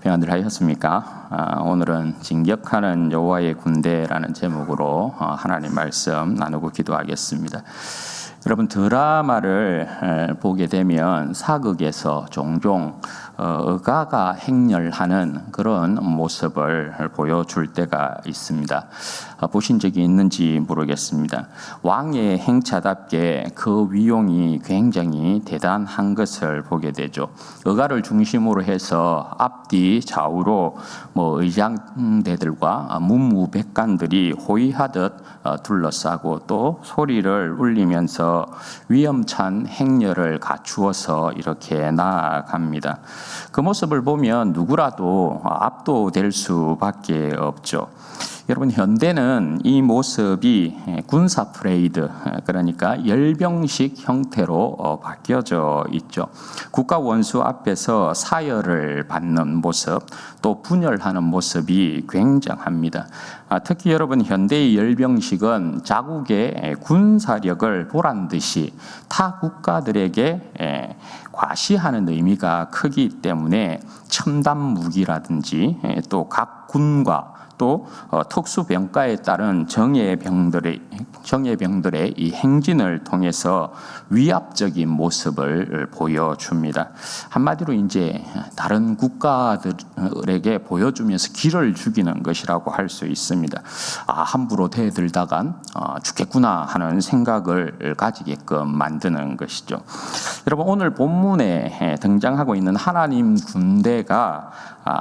평안들 하셨습니까? 오늘은 진격하는 여호와의 군대라는 제목으로 하나님 말씀 나누고 기도하겠습니다. 여러분, 드라마를 보게 되면 사극에서 종종 의가가 행렬하는 그런 모습을 보여줄 때가 있습니다. 보신 적이 있는지 모르겠습니다. 왕의 행차답게 그 위용이 굉장히 대단한 것을 보게 되죠. 의가를 중심으로 해서 앞뒤 좌우로 의장대들과 문무백관들이 호위하듯 둘러싸고 또 소리를 울리면서 위험찬 행렬을 갖추어서 이렇게 나아갑니다. 그 모습을 보면 누구라도 압도될 수밖에 없죠. 여러분, 현대는 이 모습이 군사 프레이드, 그러니까 열병식 형태로 바뀌어져 있죠. 국가 원수 앞에서 사열을 받는 모습, 또 분열하는 모습이 굉장합니다. 특히 여러분, 현대의 열병식은 자국의 군사력을 보란 듯이 타 국가들에게 과시하는 의미가 크기 때문에 첨단 무기라든지 또 각 군과 또 특수병가에 따른 정예병들의 이 행진을 통해서 위압적인 모습을 보여줍니다. 한마디로 이제 다른 국가들에게 보여주면서 기를 죽이는 것이라고 할 수 있습니다. 함부로 대들다간 죽겠구나 하는 생각을 가지게끔 만드는 것이죠. 여러분, 오늘 본문에 등장하고 있는 하나님 군대가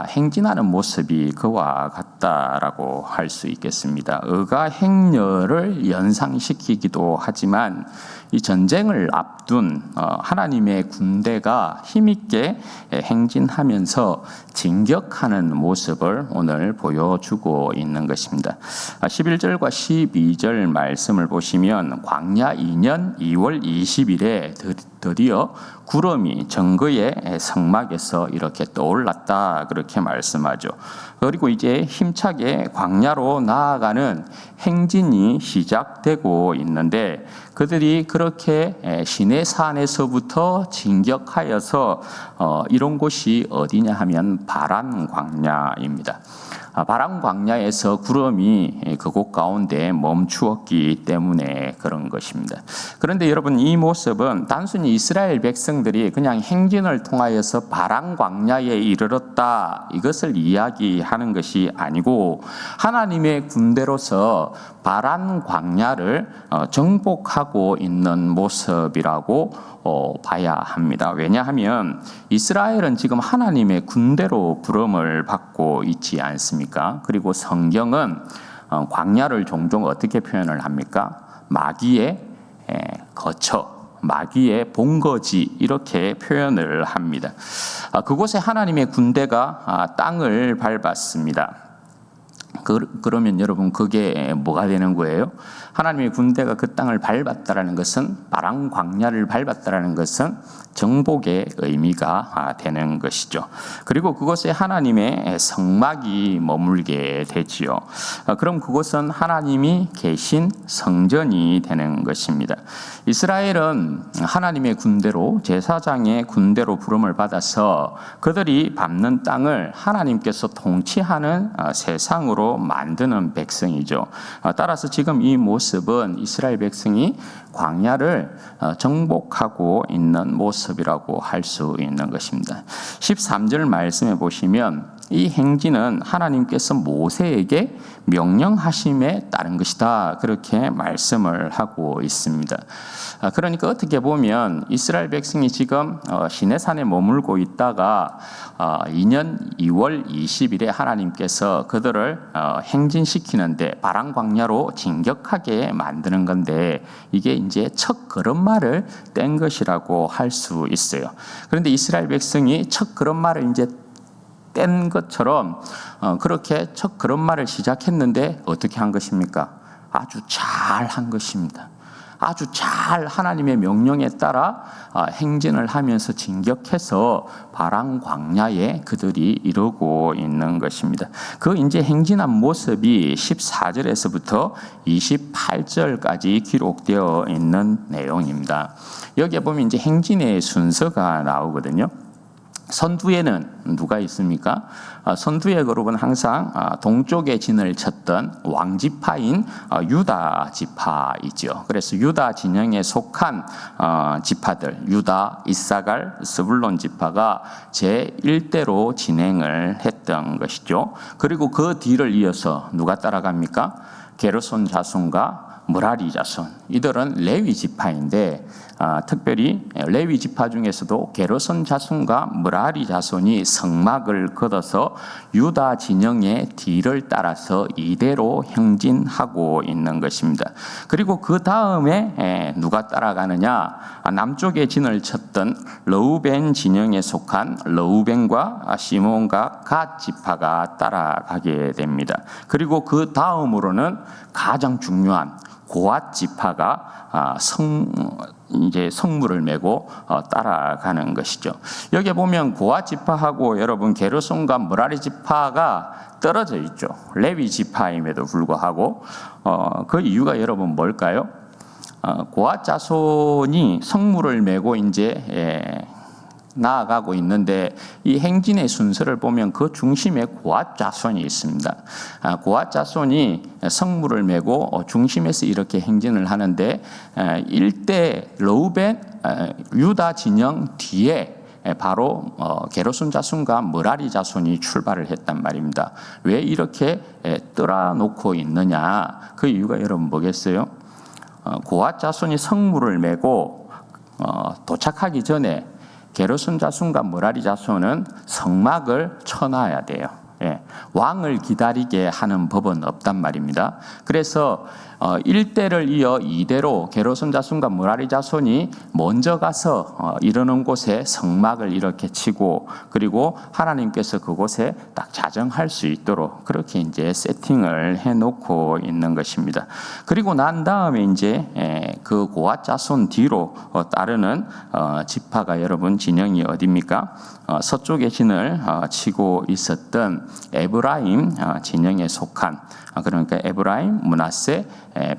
행진하는 모습이 그와 같다라고 할 수 있겠습니다. 의가 행렬을 연상시키기도 하지만 이 전쟁을 앞둔 하나님의 군대가 힘있게 행진하면서 진격하는 모습을 오늘 보여주고 있는 것입니다. 11절과 12절 말씀을 보시면 광야 2년 2월 20일에 드디어 구름이 정거의 성막에서 이렇게 떠올랐다, 그렇게 말씀하죠. 그리고 이제 힘차게 광야로 나아가는 행진이 시작되고 있는데, 그들이 그렇게 시내산에서부터 진격하여서 이런 곳이 어디냐 하면 바란 광야입니다. 바란 광야에서 구름이 그곳 가운데 멈추었기 때문에 그런 것입니다. 그런데 여러분, 이 모습은 단순히 이스라엘 백성들이 그냥 행진을 통하여서 바란 광야에 이르렀다, 이것을 이야기하는 것이 아니고 하나님의 군대로서 바란 광야를 정복하고 있는 모습이라고 봐야 합니다. 왜냐하면 이스라엘은 지금 하나님의 군대로 부름을 받고 있지 않습니까? 그리고 성경은 광야를 종종 어떻게 표현을 합니까? 마귀의 거처, 마귀의 본거지, 이렇게 표현을 합니다. 그곳에 하나님의 군대가 땅을 밟았습니다. 그러면 여러분, 그게 뭐가 되는 거예요? 하나님의 군대가 그 땅을 밟았다라는 것은, 바란 광야를 밟았다라는 것은 정복의 의미가 되는 것이죠. 그리고 그곳에 하나님의 성막이 머물게 되지요. 그럼 그곳은 하나님이 계신 성전이 되는 것입니다. 이스라엘은 하나님의 군대로, 제사장의 군대로 부름을 받아서 그들이 밟는 땅을 하나님께서 통치하는 세상으로 만드는 백성이죠. 따라서 지금 이 모습은 이스라엘 백성이 광야를 정복하고 있는 모습이라고 할 수 있는 것입니다. 13절 말씀해 보시면 이 행진은 하나님께서 모세에게 명령하심에 따른 것이다, 그렇게 말씀을 하고 있습니다. 그러니까 어떻게 보면 이스라엘 백성이 지금 시내산에 머물고 있다가 2년 2월 20일에 하나님께서 그들을 행진시키는데 바란 광야로 진격하게 만드는 건데, 이게 이제 첫 걸음마를 뗀 것이라고 할 수 있어요. 그런데 이스라엘 백성이 첫 걸음마를 이제 뗀 것처럼 그렇게 첫 걸음마를 시작했는데 어떻게 한 것입니까? 아주 잘 한 것입니다. 아주 잘 하나님의 명령에 따라 행진을 하면서 진격해서 바란 광야에 그들이 이르고 있는 것입니다. 그 이제 행진한 모습이 14절에서부터 28절까지 기록되어 있는 내용입니다. 여기에 보면 이제 행진의 순서가 나오거든요. 선두에는 누가 있습니까? 선두에 그룹은 항상 동쪽에 진을 쳤던 왕지파인 유다 지파이죠. 그래서 유다 진영에 속한 지파들, 유다, 이사갈, 스불론 지파가 제1대로 진행을 했던 것이죠. 그리고 그 뒤를 이어서 누가 따라갑니까? 게르손 자손과 므라리 자손, 이들은 레위 지파인데 특별히 레위 지파 중에서도 게르손 자손과 므라리 자손이 성막을 걷어서 유다 진영의 뒤를 따라서 이대로 행진하고 있는 것입니다. 그리고 그 다음에 누가 따라가느냐? 남쪽에 진을 쳤던 르우벤 진영에 속한 르우벤과 시몬과 갓 지파가 따라가게 됩니다. 그리고 그 다음으로는 가장 중요한 고앗 지파가 이제 성물을 메고 따라가는 것이죠. 여기 보면 고앗 지파하고 여러분 게르손과 므라리 지파가 떨어져 있죠. 레위 지파임에도 불구하고 그 이유가 여러분 뭘까요? 고앗 자손이 성물을 메고 이제 나아가고 있는데 이 행진의 순서를 보면 그 중심에 고앗 자손이 있습니다. 고앗 자손이 성물을 메고 중심에서 이렇게 행진을 하는데 일대 르우벤 유다 진영 뒤에 바로 게르손 자손과 므라리 자손이 출발을 했단 말입니다. 왜 이렇게 뜰어놓고 있느냐? 그 이유가 여러분 뭐겠어요? 고앗 자손이 성물을 메고 도착하기 전에 게르손 자손과 므라리 자손은 성막을 쳐놔야 돼요. 왕을 기다리게 하는 법은 없단 말입니다. 그래서 1대를 이어 2대로 게르손 자손과 므라리 자손이 먼저 가서 이르는 곳에 성막을 이렇게 치고 그리고 하나님께서 그곳에 딱 자정할 수 있도록 그렇게 이제 세팅을 해놓고 있는 것입니다. 그리고 난 다음에 이제 그 고앗 자손 뒤로 따르는 지파가 여러분 진영이 어디입니까? 서쪽의 진을 치고 있었던 에브라임 진영에 속한 그러니까 에브라임, 므낫세,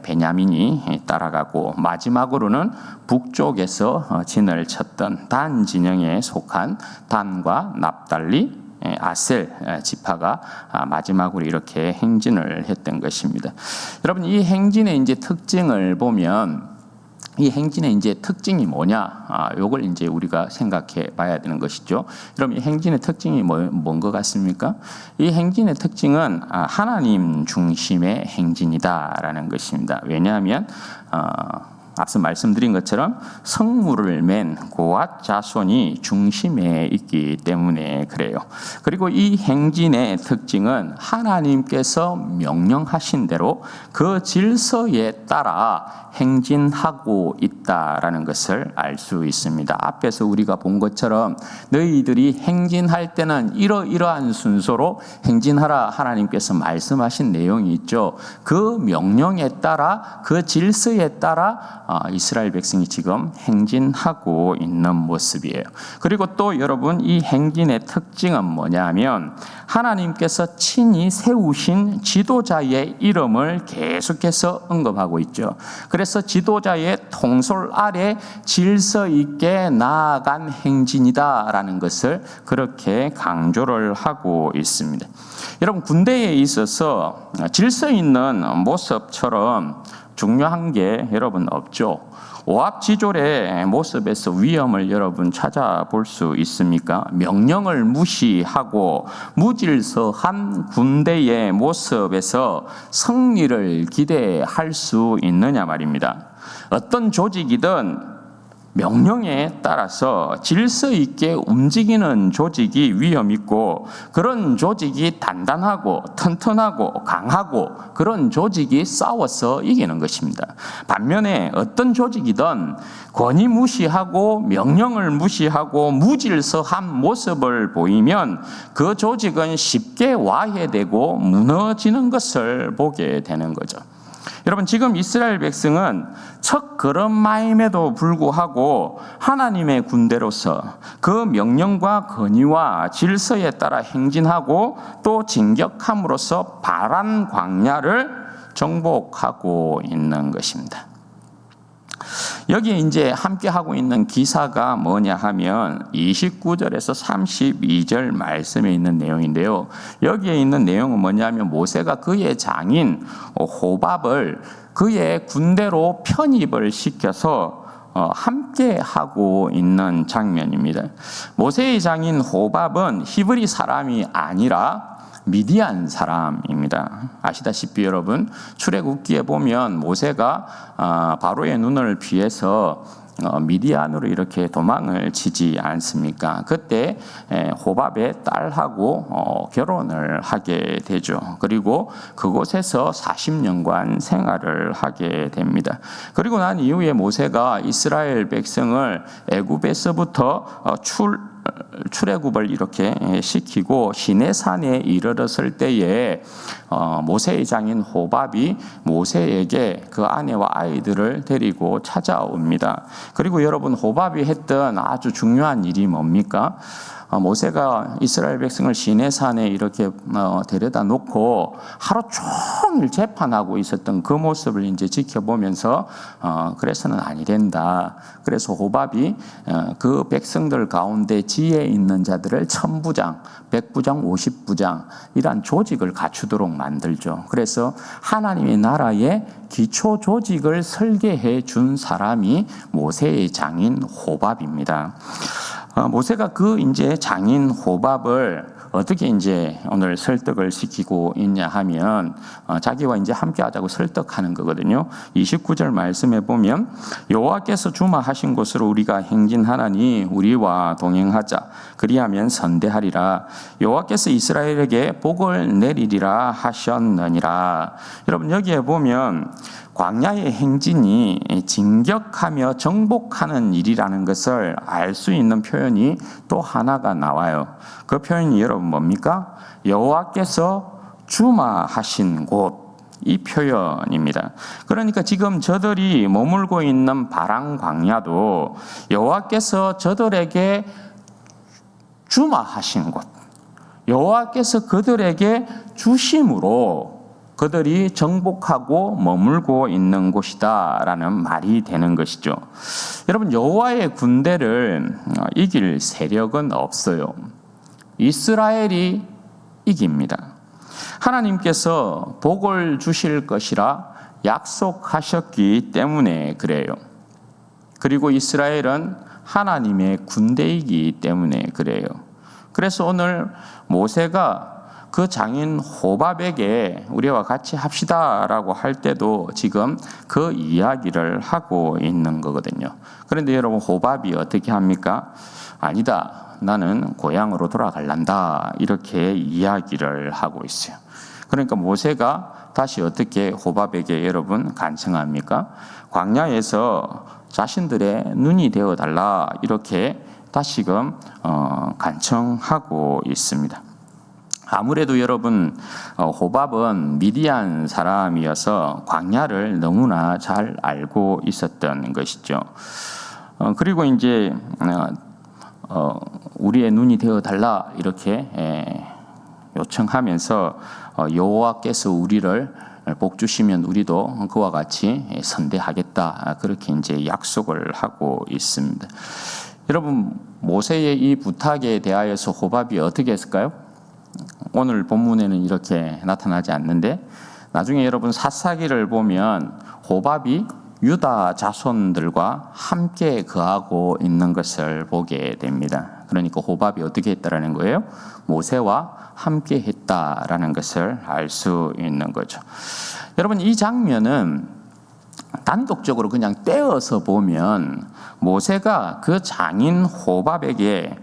베냐민이 따라가고 마지막으로는 북쪽에서 진을 쳤던 단 진영에 속한 단과 납달리, 아셀 지파가 마지막으로 이렇게 행진을 했던 것입니다. 여러분 이 행진의 이제 특징을 보면 이 행진의 이제 특징이 뭐냐? 요걸 이제 우리가 생각해 봐야 되는 것이죠. 그럼 이 행진의 특징이 뭔 것 같습니까? 이 행진의 특징은 하나님 중심의 행진이다라는 것입니다. 왜냐하면 앞서 말씀드린 것처럼 성물을 맨 고앗 자손이 중심에 있기 때문에 그래요. 그리고 이 행진의 특징은 하나님께서 명령하신 대로 그 질서에 따라 행진하고 있다라는 것을 알 수 있습니다. 앞에서 우리가 본 것처럼 너희들이 행진할 때는 이러이러한 순서로 행진하라 하나님께서 말씀하신 내용이 있죠. 그 명령에 따라 그 질서에 따라 이스라엘 백성이 지금 행진하고 있는 모습이에요. 그리고 또 여러분 이 행진의 특징은 뭐냐면 하나님께서 친히 세우신 지도자의 이름을 계속해서 언급하고 있죠. 그래서 지도자의 통솔 아래 질서 있게 나아간 행진이다라는 것을 그렇게 강조를 하고 있습니다. 여러분 군대에 있어서 질서 있는 모습처럼 중요한 게 여러분 없죠. 오합지졸의 모습에서 위험을 여러분 찾아볼 수 있습니까? 명령을 무시하고 무질서한 군대의 모습에서 승리를 기대할 수 있느냐 말입니다. 어떤 조직이든 명령에 따라서 질서 있게 움직이는 조직이 위험 있고 그런 조직이 단단하고 튼튼하고 강하고 그런 조직이 싸워서 이기는 것입니다. 반면에 어떤 조직이든 권위 무시하고 명령을 무시하고 무질서한 모습을 보이면 그 조직은 쉽게 와해되고 무너지는 것을 보게 되는 거죠. 여러분 지금 이스라엘 백성은 첫 걸음마임에도 불구하고 하나님의 군대로서 그 명령과 권위와 질서에 따라 행진하고 또 진격함으로써 바란 광야를 정복하고 있는 것입니다. 여기에 이제 함께 하고 있는 기사가 뭐냐 하면 29절에서 32절 말씀에 있는 내용인데요. 여기에 있는 내용은 뭐냐면 모세가 그의 장인 호밥을 그의 군대로 편입을 시켜서 함께 하고 있는 장면입니다. 모세의 장인 호밥은 히브리 사람이 아니라 미디안 사람입니다. 아시다시피 여러분 출애굽기에 보면 모세가 바로의 눈을 피해서 미디안으로 이렇게 도망을 치지 않습니까? 그때 호밥의 딸하고 결혼을 하게 되죠. 그리고 그곳에서 40년간 생활을 하게 됩니다. 그리고 난 이후에 모세가 이스라엘 백성을 애굽에서부터 출애굽을 이렇게 시키고 시내산에 이르렀을 때에 모세의 장인 호밥이 모세에게 그 아내와 아이들을 데리고 찾아옵니다. 그리고 여러분 호밥이 했던 아주 중요한 일이 뭡니까? 모세가 이스라엘 백성을 시내산에 이렇게 데려다 놓고 하루 종일 재판하고 있었던 그 모습을 이제 지켜보면서 그래서는 아니 된다. 그래서 호밥이 그 백성들 가운데 지혜 있는 자들을 1000부장, 100부장, 50부장 이러한 조직을 갖추도록 만들죠. 그래서 하나님의 나라의 기초 조직을 설계해 준 사람이 모세의 장인 호밥입니다. 모세가 그 이제 장인 호밥을 어떻게 이제 오늘 설득을 시키고 있냐 하면 자기와 이제 함께 하자고 설득하는 거거든요. 29절 말씀에 보면 여호와께서 주마하신 곳으로 우리가 행진하나니 우리와 동행하자. 그리하면 선대하리라. 여호와께서 이스라엘에게 복을 내리리라 하셨느니라. 여러분 여기에 보면 광야의 행진이 진격하며 정복하는 일이라는 것을 알 수 있는 표현이 또 하나가 나와요. 그 표현이 여러분 뭡니까? 여호와께서 주마하신 곳. 이 표현입니다. 그러니까 지금 저들이 머물고 있는 바랑 광야도 여호와께서 저들에게 주마하신 곳. 여호와께서 그들에게 주심으로 그들이 정복하고 머물고 있는 곳이다라는 말이 되는 것이죠. 여러분 여호와의 군대를 이길 세력은 없어요. 이스라엘이 이깁니다. 하나님께서 복을 주실 것이라 약속하셨기 때문에 그래요. 그리고 이스라엘은 하나님의 군대이기 때문에 그래요. 그래서 오늘 모세가 그 장인 호밥에게 우리와 같이 합시다라고 할 때도 지금 그 이야기를 하고 있는 거거든요. 그런데 여러분 호밥이 어떻게 합니까? 아니다. 나는 고향으로 돌아갈란다. 이렇게 이야기를 하고 있어요. 그러니까 모세가 다시 어떻게 호밥에게 여러분 간청합니까? 광야에서 자신들의 눈이 되어달라. 이렇게 다시금 간청하고 있습니다. 아무래도 여러분 호밥은 미디안 사람이어서 광야를 너무나 잘 알고 있었던 것이죠. 그리고 이제 우리의 눈이 되어 달라 이렇게 요청하면서 여호와께서 우리를 복 주시면 우리도 그와 같이 선대하겠다 그렇게 이제 약속을 하고 있습니다. 여러분 모세의 이 부탁에 대하여서 호밥이 어떻게 했을까요? 오늘 본문에는 이렇게 나타나지 않는데 나중에 여러분 사사기를 보면 호밥이 유다 자손들과 함께 거하고 있는 것을 보게 됩니다. 그러니까 호밥이 어떻게 했다라는 거예요? 모세와 함께 했다라는 것을 알 수 있는 거죠. 여러분 이 장면은 단독적으로 그냥 떼어서 보면 모세가 그 장인 호밥에게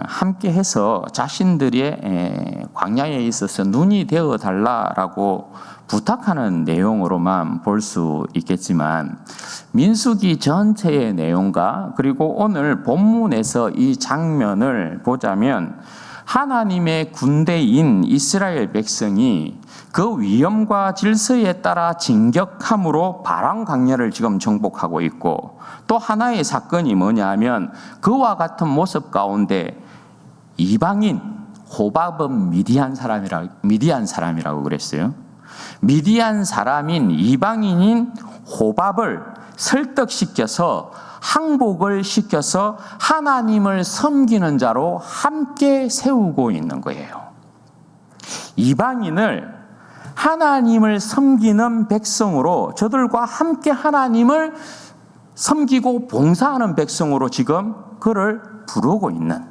함께 해서 자신들의 광야에 있어서 눈이 되어 달라라고 부탁하는 내용으로만 볼 수 있겠지만 민수기 전체의 내용과 그리고 오늘 본문에서 이 장면을 보자면 하나님의 군대인 이스라엘 백성이 그 위험과 질서에 따라 진격함으로 바람 광야를 지금 정복하고 있고 또 하나의 사건이 뭐냐 하면 그와 같은 모습 가운데 이방인 호밥은 미디안 사람이라고 그랬어요. 미디안 사람인 이방인인 호밥을 설득시켜서 항복을 시켜서 하나님을 섬기는 자로 함께 세우고 있는 거예요. 이방인을 하나님을 섬기는 백성으로, 저들과 함께 하나님을 섬기고 봉사하는 백성으로 지금 그를 부르고 있는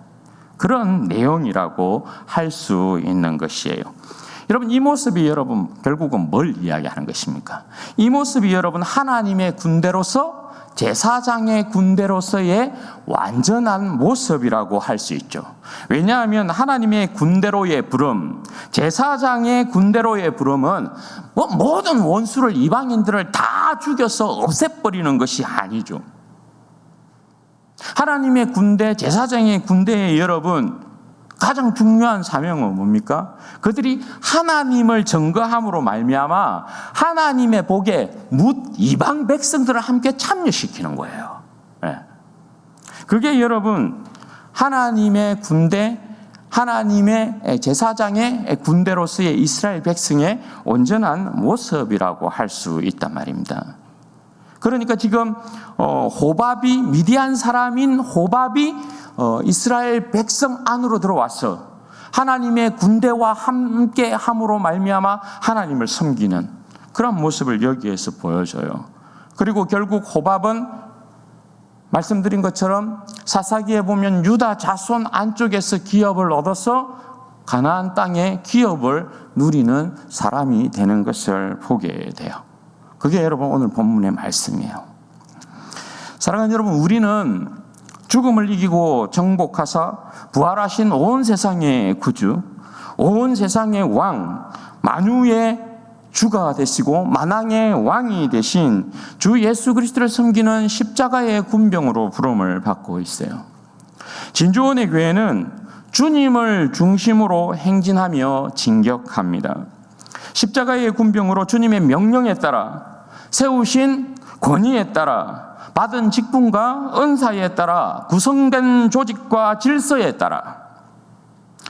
그런 내용이라고 할 수 있는 것이에요. 여러분, 이 모습이 여러분 결국은 뭘 이야기하는 것입니까? 이 모습이 여러분 하나님의 군대로서, 제사장의 군대로서의 완전한 모습이라고 할 수 있죠. 왜냐하면 하나님의 군대로의 부름, 제사장의 군대로의 부름은 모든 원수를, 이방인들을 다 죽여서 없애버리는 것이 아니죠. 하나님의 군대, 제사장의 군대에 여러분 가장 중요한 사명은 뭡니까? 그들이 하나님을 증거함으로 말미암아 하나님의 복에 뭇 이방 백성들을 함께 참여시키는 거예요. 네. 그게 여러분 하나님의 군대, 하나님의 제사장의 군대로서의 이스라엘 백성의 온전한 모습이라고 할 수 있단 말입니다. 그러니까 지금 호밥이, 미디안 사람인 호밥이 이스라엘 백성 안으로 들어와서 하나님의 군대와 함께 함으로 말미암아 하나님을 섬기는 그런 모습을 여기에서 보여줘요. 그리고 결국 호밥은 말씀드린 것처럼 사사기에 보면 유다 자손 안쪽에서 기업을 얻어서 가나안 땅의 기업을 누리는 사람이 되는 것을 보게 돼요. 그게 여러분 오늘 본문의 말씀이에요. 사랑하는 여러분, 우리는 죽음을 이기고 정복하사 부활하신 온 세상의 구주, 온 세상의 왕, 만유의 주가 되시고 만왕의 왕이 되신 주 예수 그리스도를 섬기는 십자가의 군병으로 부름을 받고 있어요. 진주원의 교회는 주님을 중심으로 행진하며 진격합니다. 십자가의 군병으로 주님의 명령에 따라 세우신 권위에 따라 받은 직분과 은사에 따라 구성된 조직과 질서에 따라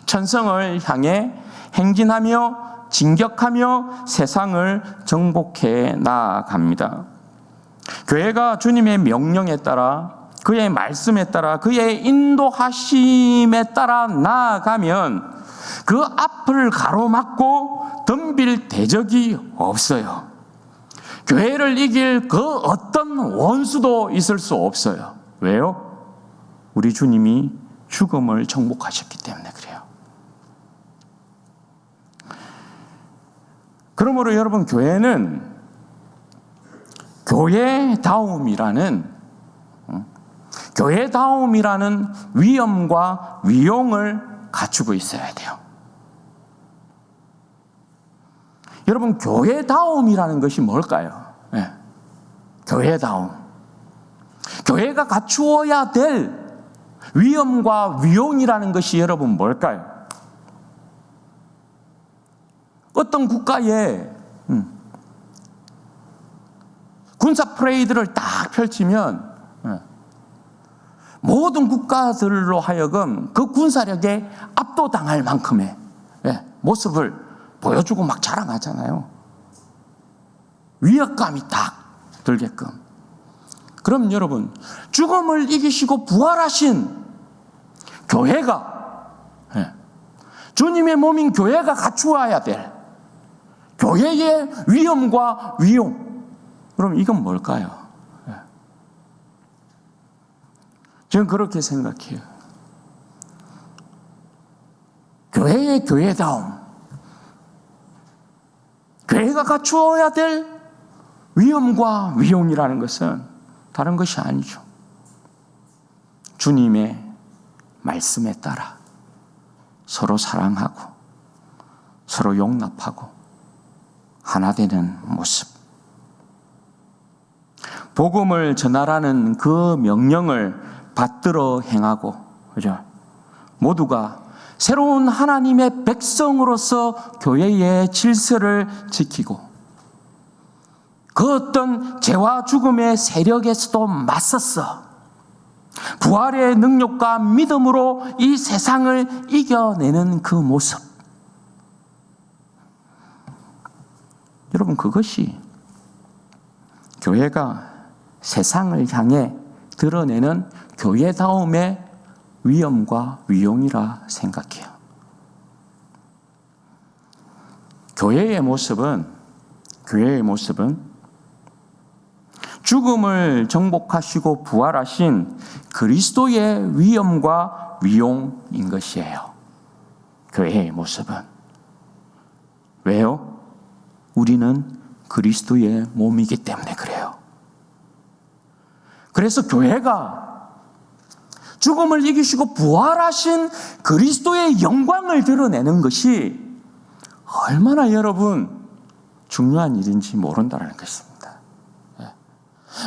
천성을 향해 행진하며 진격하며 세상을 정복해 나아갑니다. 교회가 주님의 명령에 따라, 그의 말씀에 따라, 그의 인도하심에 따라 나아가면 그 앞을 가로막고 덤빌 대적이 없어요. 교회를 이길 그 어떤 원수도 있을 수 없어요. 왜요? 우리 주님이 죽음을 정복하셨기 때문에 그래요. 그러므로 여러분, 교회는 교회다움이라는 위엄과 위용을 갖추고 있어야 돼요. 여러분, 교회다움이라는 것이 뭘까요? 네. 교회다움. 교회가 갖추어야 될 위엄과 위용이라는 것이 여러분 뭘까요? 어떤 국가에 군사 프레이드를 딱 펼치면 모든 국가들로 하여금 그 군사력에 압도당할 만큼의 모습을 보여주고 막 자랑하잖아요. 위압감이 딱 들게끔. 그럼 여러분, 죽음을 이기시고 부활하신 교회가, 주님의 몸인 교회가 갖추어야 될 교회의 위엄과 위용. 그럼 이건 뭘까요? 저는 그렇게 생각해요. 교회의 교회다움. 교회가 갖추어야 될 위엄과 위용이라는 것은 다른 것이 아니죠. 주님의 말씀에 따라 서로 사랑하고 서로 용납하고 하나 되는 모습. 복음을 전하라는 그 명령을 받들어 행하고, 그죠? 모두가 새로운 하나님의 백성으로서 교회의 질서를 지키고 그 어떤 죄와 죽음의 세력에서도 맞섰어 부활의 능력과 믿음으로 이 세상을 이겨내는 그 모습. 여러분, 그것이 교회가 세상을 향해 드러내는 교회다움의 위엄과 위용이라 생각해요. 교회의 모습은 죽음을 정복하시고 부활하신 그리스도의 위엄과 위용인 것이에요. 교회의 모습은. 왜요? 우리는 그리스도의 몸이기 때문에 그래요. 그래서 교회가 죽음을 이기시고 부활하신 그리스도의 영광을 드러내는 것이 얼마나 여러분 중요한 일인지 모른다는 것입니다.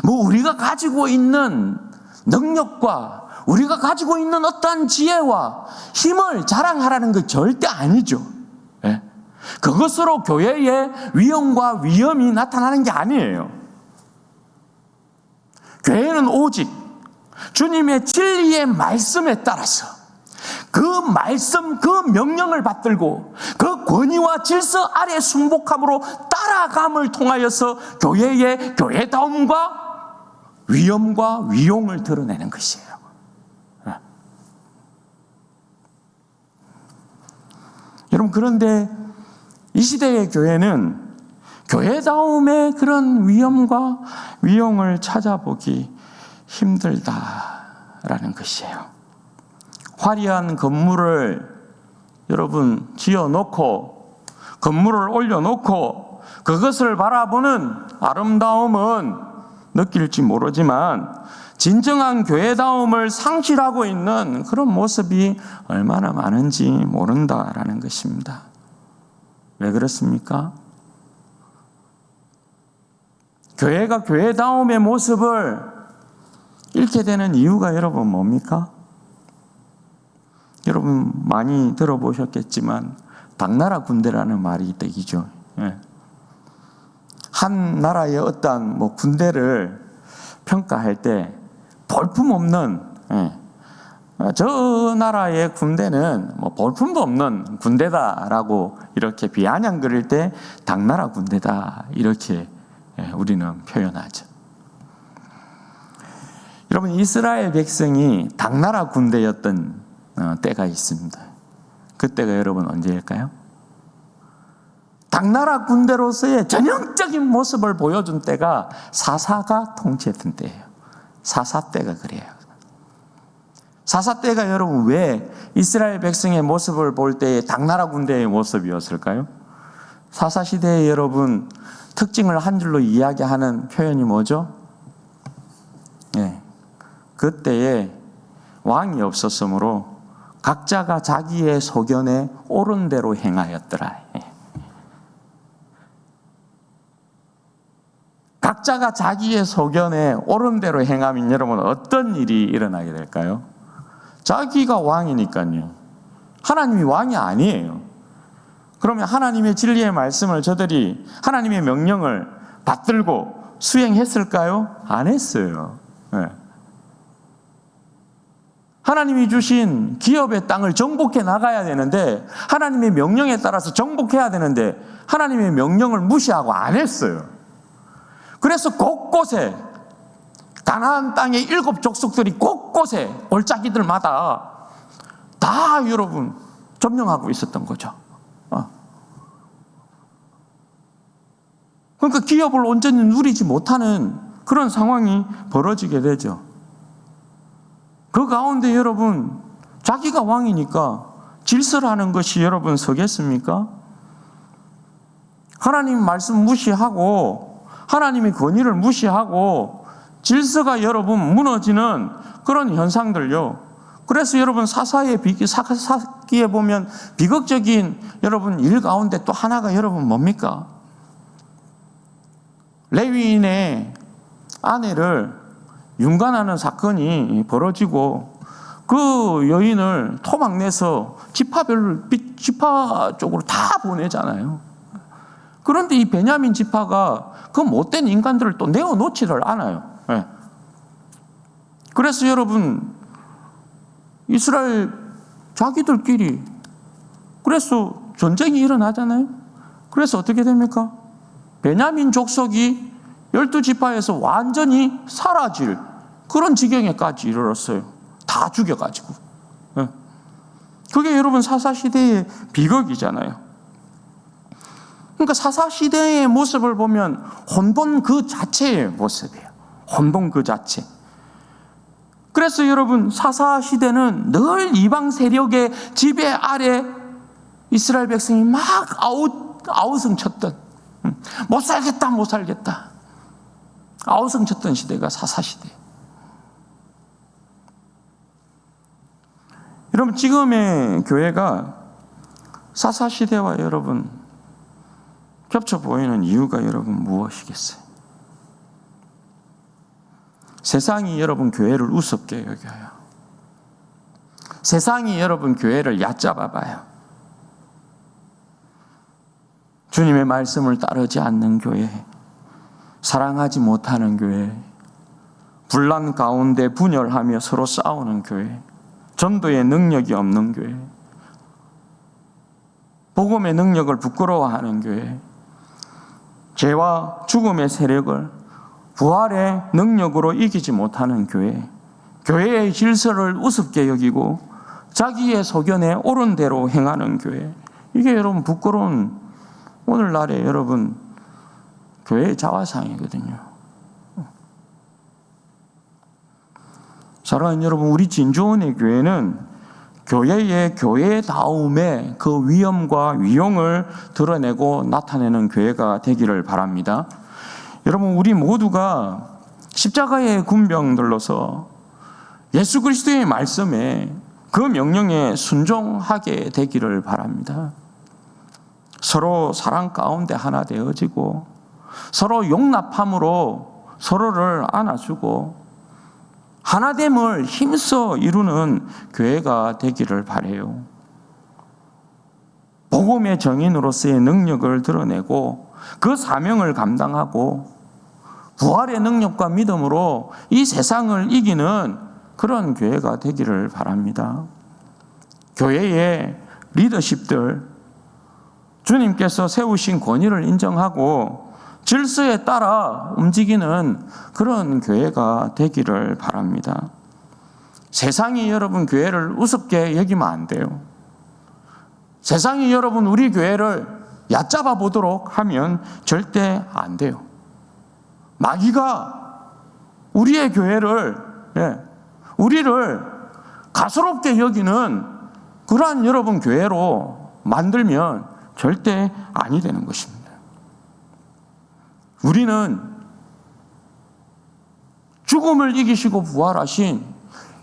우리가 가지고 있는 능력과 우리가 가지고 있는 어떠한 지혜와 힘을 자랑하라는 것 절대 아니죠. 그것으로 교회의 위엄과 위엄이 나타나는 게 아니에요. 교회는 오직 주님의 진리의 말씀에 따라서 그 말씀, 그 명령을 받들고 그 권위와 질서 아래 순복함으로 따라감을 통하여서 교회의 교회다움과 위엄과 위용을 드러내는 것이에요. 여러분, 그런데 이 시대의 교회는 교회다움의 그런 위엄과 위용을 찾아보기 힘들다라는 것이에요. 화려한 건물을 여러분 지어놓고 건물을 올려놓고 그것을 바라보는 아름다움은 느낄지 모르지만 진정한 교회다움을 상실하고 있는 그런 모습이 얼마나 많은지 모른다라는 것입니다. 왜 그렇습니까? 교회가 교회다움의 모습을 잃게 되는 이유가 여러분 뭡니까? 여러분 많이 들어보셨겠지만 당나라 군대라는 말이 있죠. 한 나라의 어떤 군대를 평가할 때 볼품없는 저 나라의 군대는 볼품도 없는 군대다라고 이렇게 비아냥 그릴 때 당나라 군대다 이렇게 우리는 표현하죠. 여러분, 이스라엘 백성이 당나라 군대였던 때가 있습니다. 그때가 여러분 언제일까요? 당나라 군대로서의 전형적인 모습을 보여준 때가 사사가 통치했던 때예요. 사사 때가 그래요. 사사 때가 여러분 왜 이스라엘 백성의 모습을 볼 때 당나라 군대의 모습이었을까요? 사사 시대에 여러분 특징을 한 줄로 이야기하는 표현이 뭐죠? 그때에 왕이 없었으므로 각자가 자기의 소견에 옳은 대로 행하였더라. 각자가 자기의 소견에 옳은 대로 행하면 여러분 어떤 일이 일어나게 될까요? 자기가 왕이니까요. 하나님이 왕이 아니에요. 그러면 하나님의 진리의 말씀을 저들이 하나님의 명령을 받들고 수행했을까요? 안 했어요. 하나님이 주신 기업의 땅을 정복해 나가야 되는데 하나님의 명령에 따라서 정복해야 되는데 하나님의 명령을 무시하고 안 했어요. 그래서 곳곳에 가나안 땅의 7 족속들이 곳곳에 골짜기들마다 다 여러분 점령하고 있었던 거죠. 그러니까 기업을 온전히 누리지 못하는 그런 상황이 벌어지게 되죠. 그 가운데 여러분 자기가 왕이니까 질서라는 것이 여러분 서겠습니까? 하나님 말씀 무시하고 하나님의 권위를 무시하고 질서가 여러분 무너지는 그런 현상들요. 그래서 여러분 사사기에 보면 비극적인 여러분 일 가운데 또 하나가 여러분 뭡니까? 레위인의 아내를 윤관하는 사건이 벌어지고 그 여인을 토막내서 지파 쪽으로 다 보내잖아요. 그런데 이 베냐민 지파가 그 못된 인간들을 또 내어놓지를 않아요. 그래서 여러분 이스라엘 자기들끼리 그래서 전쟁이 일어나잖아요. 그래서 어떻게 됩니까? 베냐민 족속이 12지파에서 완전히 사라질 그런 지경에까지 이르렀어요. 다 죽여가지고. 그게 여러분 사사시대의 비극이잖아요. 그러니까 사사시대의 모습을 보면 혼돈 그 자체의 모습이에요. 혼돈 그 자체. 그래서 여러분 사사시대는 늘 이방 세력의 지배 아래 이스라엘 백성이 막 아우성 쳤던, 못 살겠다 아우성 쳤던 시대가 사사시대. 여러분 지금의 교회가 사사시대와 여러분 겹쳐 보이는 이유가 여러분 무엇이겠어요? 세상이 여러분 교회를 우습게 여겨요. 세상이 여러분 교회를 얕잡아 봐요. 주님의 말씀을 따르지 않는 교회, 사랑하지 못하는 교회, 분란 가운데 분열하며 서로 싸우는 교회, 전도의 능력이 없는 교회, 복음의 능력을 부끄러워하는 교회, 죄와 죽음의 세력을 부활의 능력으로 이기지 못하는 교회, 교회의 질서를 우습게 여기고 자기의 소견에 옳은 대로 행하는 교회, 이게 여러분 부끄러운 오늘날의 여러분 교회의 자화상이거든요. 사랑하는 여러분, 우리 진주원의 교회는 교회의 교회다움의 그 위엄과 위용을 드러내고 나타내는 교회가 되기를 바랍니다. 여러분, 우리 모두가 십자가의 군병들로서 예수 그리스도의 말씀에 그 명령에 순종하게 되기를 바랍니다. 서로 사랑 가운데 하나 되어지고 서로 용납함으로 서로를 안아주고 하나됨을 힘써 이루는 교회가 되기를 바라요. 복음의 정인으로서의 능력을 드러내고 그 사명을 감당하고 부활의 능력과 믿음으로 이 세상을 이기는 그런 교회가 되기를 바랍니다. 교회의 리더십들, 주님께서 세우신 권위를 인정하고 질서에 따라 움직이는 그런 교회가 되기를 바랍니다. 세상이 여러분 교회를 우습게 여기면 안 돼요. 세상이 여러분 우리 교회를 얕잡아 보도록 하면 절대 안 돼요. 마귀가 우리의 교회를, 우리를 가소롭게 여기는 그러한 여러분 교회로 만들면 절대 아니 되는 것입니다. 우리는 죽음을 이기시고 부활하신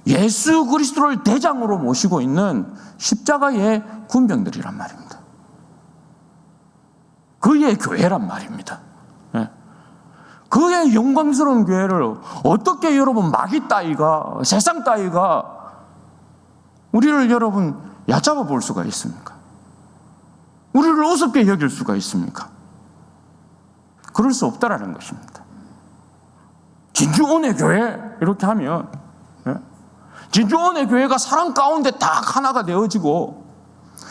예수 그리스도를 대장으로 모시고 있는 십자가의 군병들이란 말입니다. 그의 교회란 말입니다. 그의 영광스러운 교회를 어떻게 여러분 마귀 따위가, 세상 따위가 우리를 여러분 얕잡아 볼 수가 있습니까? 우리를 우습게 여길 수가 있습니까? 그럴 수 없다라는 것입니다. 진주온의 교회 이렇게 하면 진주온의 교회가 사랑 가운데 딱 하나가 되어지고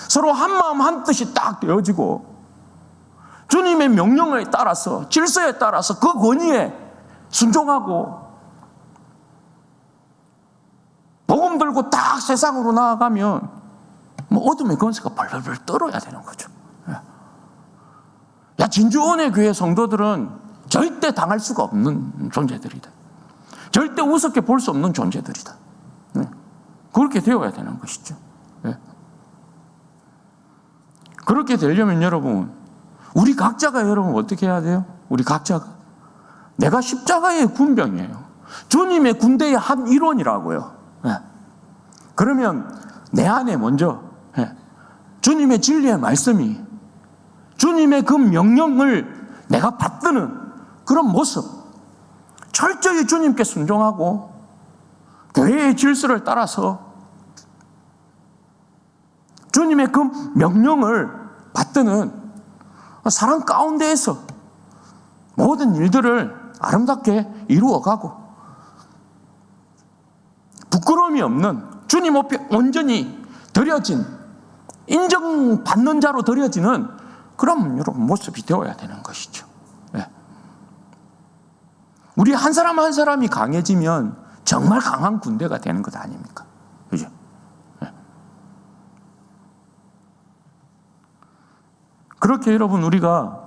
서로 한마음 한뜻이 딱 되어지고 주님의 명령에 따라서 질서에 따라서 그 권위에 순종하고 복음 들고 딱 세상으로 나아가면 어둠의 권세가 벌벌벌 떨어야 되는 거죠. 진주원의 교회 성도들은 절대 당할 수가 없는 존재들이다. 절대 우습게 볼 수 없는 존재들이다. 그렇게 되어야 되는 것이죠. 그렇게 되려면 여러분, 우리 각자가 여러분 어떻게 해야 돼요? 우리 각자가 내가 십자가의 군병이에요. 주님의 군대의 한 일원이라고요. 그러면 내 안에 먼저 주님의 진리의 말씀이, 주님의 그 명령을 내가 받드는 그런 모습, 철저히 주님께 순종하고 교회의 질서를 따라서 주님의 그 명령을 받드는 사랑 가운데에서 모든 일들을 아름답게 이루어가고 부끄러움이 없는 주님 앞에 온전히 드려진, 인정받는 자로 드려지는 그런 여러분 모습이 되어야 되는 것이죠. 우리 한 사람 한 사람이 강해지면 정말 강한 군대가 되는 것 아닙니까? 그죠? 그렇게 여러분 우리가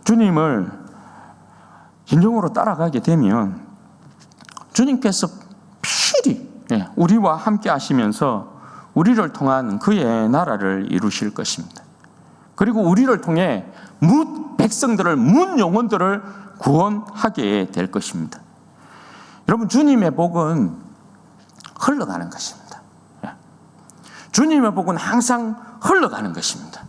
주님을 진정으로 따라가게 되면 주님께서 필히 우리와 함께 하시면서 우리를 통한 그의 나라를 이루실 것입니다. 그리고 우리를 통해 뭇 백성들을, 뭇 영혼들을 구원하게 될 것입니다. 여러분, 주님의 복은 흘러가는 것입니다. 주님의 복은 항상 흘러가는 것입니다.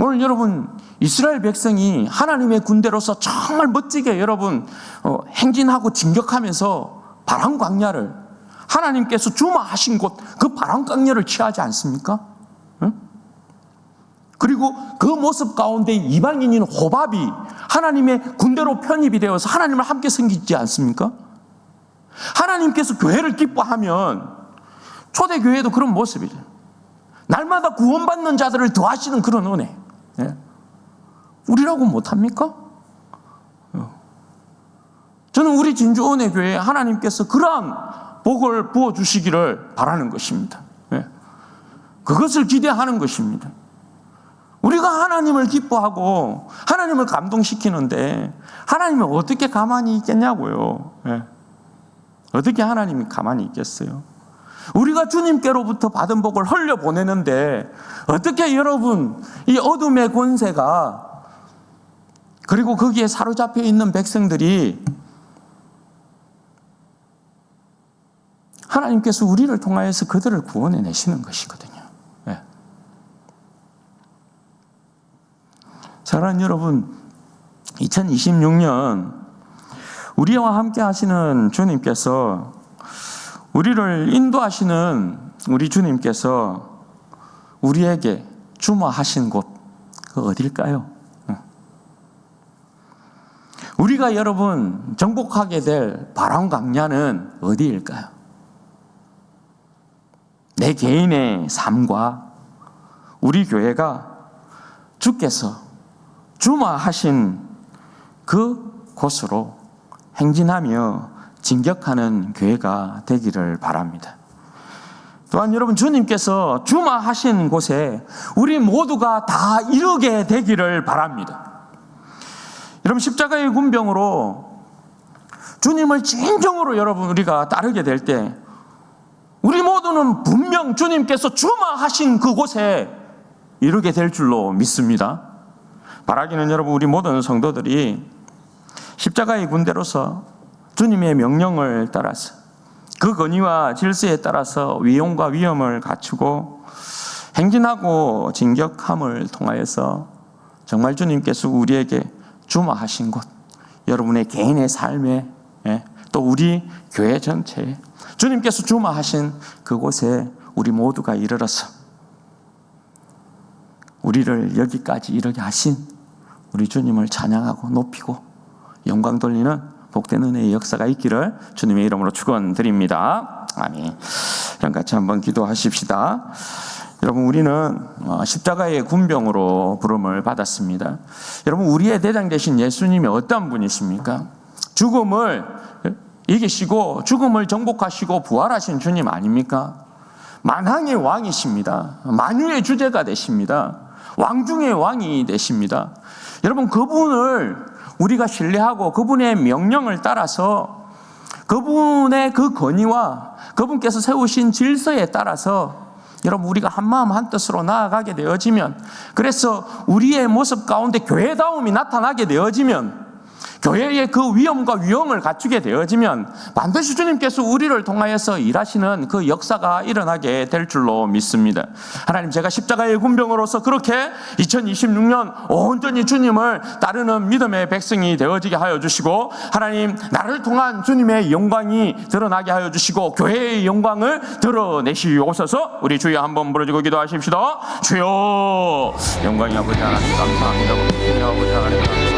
오늘 여러분, 이스라엘 백성이 하나님의 군대로서 정말 멋지게 여러분 행진하고 진격하면서 바람 광야를, 하나님께서 주마하신 곳 그 바람 광야를 취하지 않습니까? 그리고 그 모습 가운데 이방인인 호밥이 하나님의 군대로 편입이 되어서 하나님을 함께 섬기지 않습니까? 하나님께서 교회를 기뻐하면 초대교회도 그런 모습이죠. 날마다 구원받는 자들을 더하시는 그런 은혜. 우리라고 못합니까? 저는 우리 진주은혜교회에 하나님께서 그러한 복을 부어주시기를 바라는 것입니다. 그것을 기대하는 것입니다. 우리가 하나님을 기뻐하고 하나님을 감동시키는데 하나님은 어떻게 가만히 있겠냐고요. 어떻게 하나님이 가만히 있겠어요? 우리가 주님께로부터 받은 복을 흘려보내는데 어떻게 여러분 이 어둠의 권세가, 그리고 거기에 사로잡혀 있는 백성들이 하나님께서 우리를 통하여서 그들을 구원해내시는 것이거든요. 사랑하는 여러분, 2026년 우리와 함께 하시는 주님께서, 우리를 인도하시는 우리 주님께서 우리에게 주마하신 곳, 그 어딜까요? 우리가 여러분 정복하게 될 바람 광야는 어디일까요? 내 개인의 삶과 우리 교회가 주께서 주마하신 그 곳으로 행진하며 진격하는 교회가 되기를 바랍니다. 또한 여러분, 주님께서 주마하신 곳에 우리 모두가 다 이르게 되기를 바랍니다. 여러분, 십자가의 군병으로 주님을 진정으로 여러분 우리가 따르게 될 때 우리 모두는 분명 주님께서 주마하신 그곳에 이르게 될 줄로 믿습니다. 바라기는 여러분, 우리 모든 성도들이 십자가의 군대로서 주님의 명령을 따라서 그 권위와 질서에 따라서 위용과 위엄을 갖추고 행진하고 진격함을 통하여서 정말 주님께서 우리에게 주마하신 곳, 여러분의 개인의 삶에, 또 우리 교회 전체에 주님께서 주마하신 그곳에 우리 모두가 이르러서 우리를 여기까지 이르게 하신 우리 주님을 찬양하고 높이고 영광 돌리는 복된 은혜의 역사가 있기를 주님의 이름으로 축원드립니다. 아멘. 그럼 같이 한번 기도하십시다. 여러분, 우리는 십자가의 군병으로 부름을 받았습니다. 여러분, 우리의 대장 되신 예수님이 어떤 분이십니까? 죽음을 이기시고 죽음을 정복하시고 부활하신 주님 아닙니까? 만왕의 왕이십니다. 만유의 주제가 되십니다. 왕 중의 왕이 되십니다. 여러분, 그분을 우리가 신뢰하고 그분의 명령을 따라서 그분의 그 권위와 그분께서 세우신 질서에 따라서 여러분, 우리가 한마음 한뜻으로 나아가게 되어지면, 그래서 우리의 모습 가운데 교회다움이 나타나게 되어지면, 교회의 그 위엄과 위엄을 갖추게 되어지면 반드시 주님께서 우리를 통하여서 일하시는 그 역사가 일어나게 될 줄로 믿습니다. 하나님, 제가 십자가의 군병으로서 그렇게 2026년 온전히 주님을 따르는 믿음의 백성이 되어지게 하여 주시고, 하나님, 나를 통한 주님의 영광이 드러나게 하여 주시고 교회의 영광을 드러내시옵소서. 우리 주여 한번 부르짖고 기도하십시다. 주여, 영광이 아버지 하나님 감사합니다. 아버지 하나님 감사합니다.